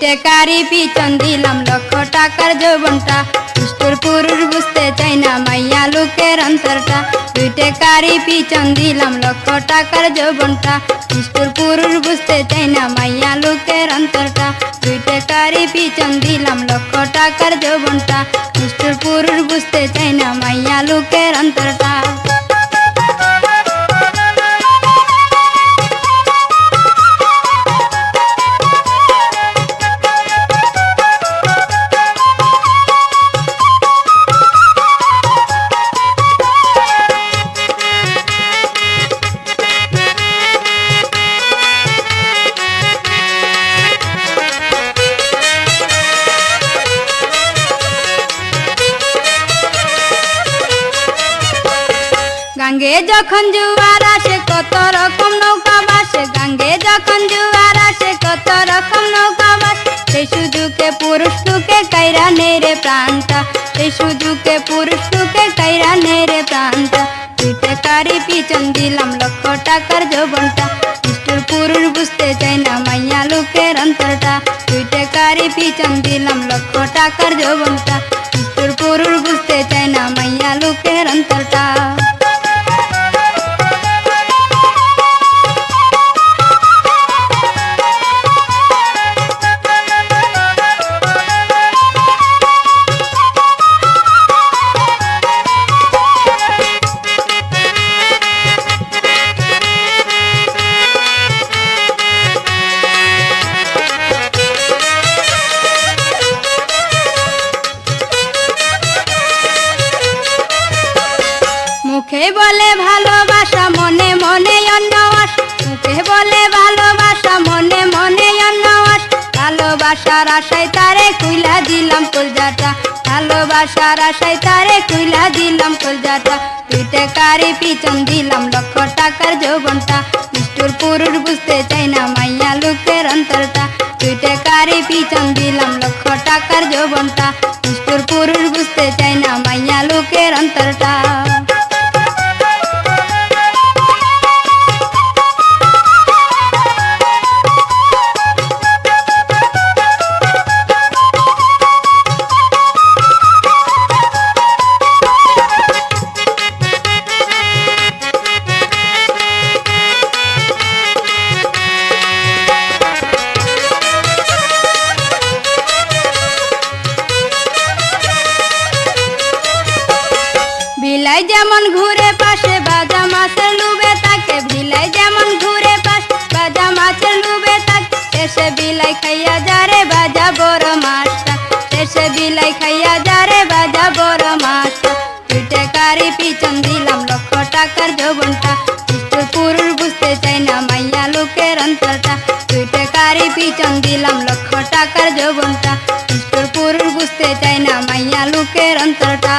টাকারি পিছন দিলাম লক্ষ টাকার যৌবনটা নিষ্ঠুর পুরুষ বুঝতে চাই না মাইয়া লোকের অন্তরটা 2 টাকারি পিছন দিলাম লক্ষ টাকার যৌবনটা নিষ্ঠুর পুরুষ বুঝতে চাই না মাইয়া লোকের অন্তরটা 2 টাকারি পিছন দিলাম লক্ষ টাকার যৌবনটা নিষ্ঠুর পুরুষ বুঝতে চাই না মাইয়া লোকের অন্তরটা। গাঙ্গে যখন জোয়ার আসে কত রকম নৌকা ভাসে গাঙ্গে যখন জোয়ার আসে কত রকম নৌকা ভাসে সেই সুযোগে পুরুষ লোকে কাইরা নেরে প্রাণটা সেই সুযোগে পুরুষ লোকে কাইরা নেরে প্রাণটা 2 টাকারি পিছন দিলাম লক্ষ টাকার যৌবনটা নিষ্ঠুর পুরুষ বুঝতে চাই না মাইয়া লোকের অন্তরটা 2 টাকারি পিছন দিলাম লক্ষ টাকার যৌবনটা নিষ্ঠুর পুরুষ বুঝতে চাই না মাইয়া লোকের অন্তরটা। মুখে বলে ভালোবাসা মনে মনে অন্য আস মুখে বলে ভালোবাসা মনে মনে অন্য আস ভালোবাসার আশায় তারে কইলা দিলাম কলজাটা ভালোবাসার আশায় তারে কইলা দিলাম কলজাটা 2 টাকারি পিছন দিলাম লক্ষ টাকার যৌবনটা নিষ্ঠুর পুরুষ বুঝতে চাই না মাইয়া লোকের অন্তরটা 2 টাকারি পিছন দিলাম লক্ষ টাকার যৌবনটা নিষ্ঠুর পুরুষ বুঝতে চাই না মাইয়া লোকের অন্তরটা। ভিলাই যেমন ঘুরে পাশে বাজা মাছের লুবে থাকে ভিলাই যেমন ঘুরে পাশে বাজা মাছের লুবে থাকে শেষে বিলাই খাইয়া যারে বাজা বড় মাছটা শেষে বিলাই খাইয়া যারে বাজা বড় মাছটা 2 টাকারি পিছন দিলাম লক্ষ টাকার যৌবনটা নিষ্ঠুর পুরুষ বুঝতে চাই না মাইয়া লোকের অন্তরটা 2 টাকারি পিছন দিলাম লক্ষ টাকার যৌবনটা নিষ্ঠুর পুরুষ বুঝতে চাই না মাইয়া লোকের অন্তরটা।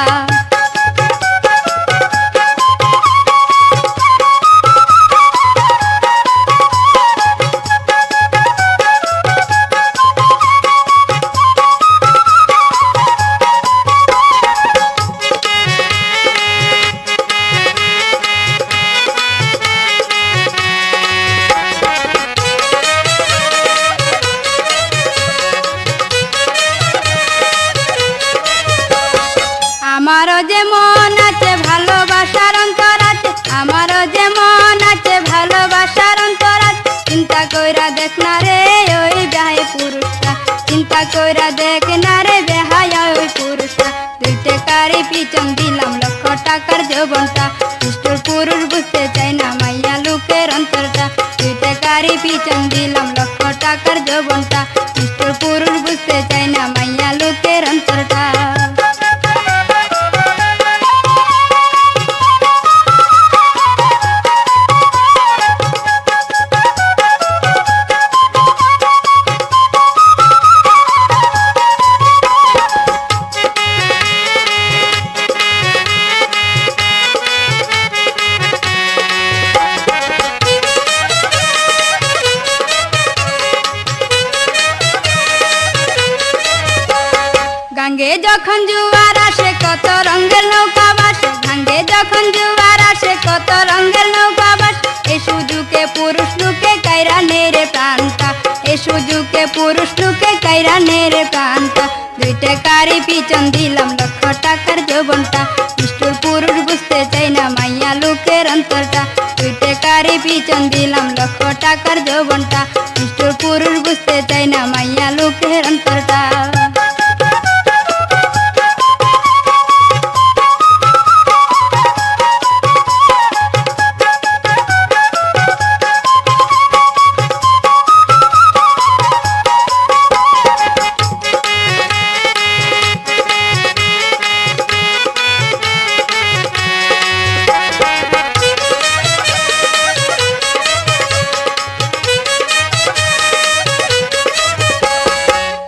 আমারও যে মন আছে ভালোবাসার অন্তর আছে আমারও যে মন আছে ভালোবাসার অন্তর আছে চিন্তা কইরা দেখ না রে ওই বেহাই পুরুষটা চিন্তা কইরা দেখ না রে বেহাই ওই পুরুষটা 2 টাকারি পিছন দিলাম লক্ষ টাকার যৌবনটা নিষ্ঠুর পুরুষ বুঝতে চাই না মাইয়া লোকের অন্তরটা 2 টাকারি পিছন দিলাম লক্ষ টাকার যৌবনটা নিষ্ঠুর পুরুষ বুঝতে চাই না মাইয়া লোকের অন্তরটা। গাঙ্গে যখন জোয়ার আসে কত রঙের নৌকা ভাসে গাঙ্গে যখন জোয়ার আসে কত রঙের নৌকা ভাসে এই সুযোগে পুরুষ লোকে কাইরা নেরে প্রাণটা, এই সুযোগে পুরুষ লোকে কাইরা নেরে প্রাণটা। 2 টাকারই পিছন দিলাম লক্ষ টাকার যৌবনটা, নিষ্ঠুর পুরুষ বুঝতে চাই না মাইয়া লোকের অন্তরটা। 2 টাকারই পিছন দিলাম লক্ষ টাকার যৌবনটা, নিষ্ঠুর পুরুষ বুঝতে চাই না মাইয়া লোকের অন্তরটা।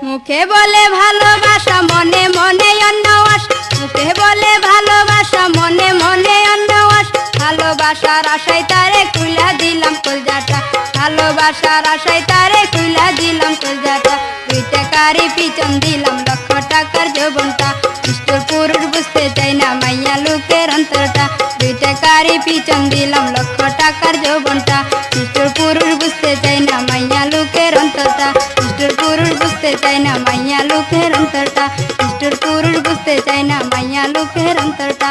মুখে বলে ভালোবাসা মনে মনে অন্য আস, মুখে বলে ভালোবাসা মনে মনে অন্য আস। ভালোবাসার আশায় তারে খুইলা দিলাম কলজাটা, ভালোবাসার আশায় তারে খুইলা দিলাম কলজাটা। 2 টাকারই পিছন দিলাম লক্ষ টাকার যৌবনটা, নিষ্ঠুর পুরুষ বুঝতে চাই না মাইয়া লোকের অন্তরটা। 2 টাকারই পিছন দিলাম লক্ষ টাকার যৌবনটা, নিষ্ঠুর পুরুষ বুঝতে চাই না মাইয়া লোকের অন্তরটা। নিষ্ঠুর পুরুষ বুঝতে চাই না মাইয়া লোকের অন্তরটা, নিষ্ঠুর পুরুষ বুঝতে চাই না মাইয়া লোকের অন্তরটা।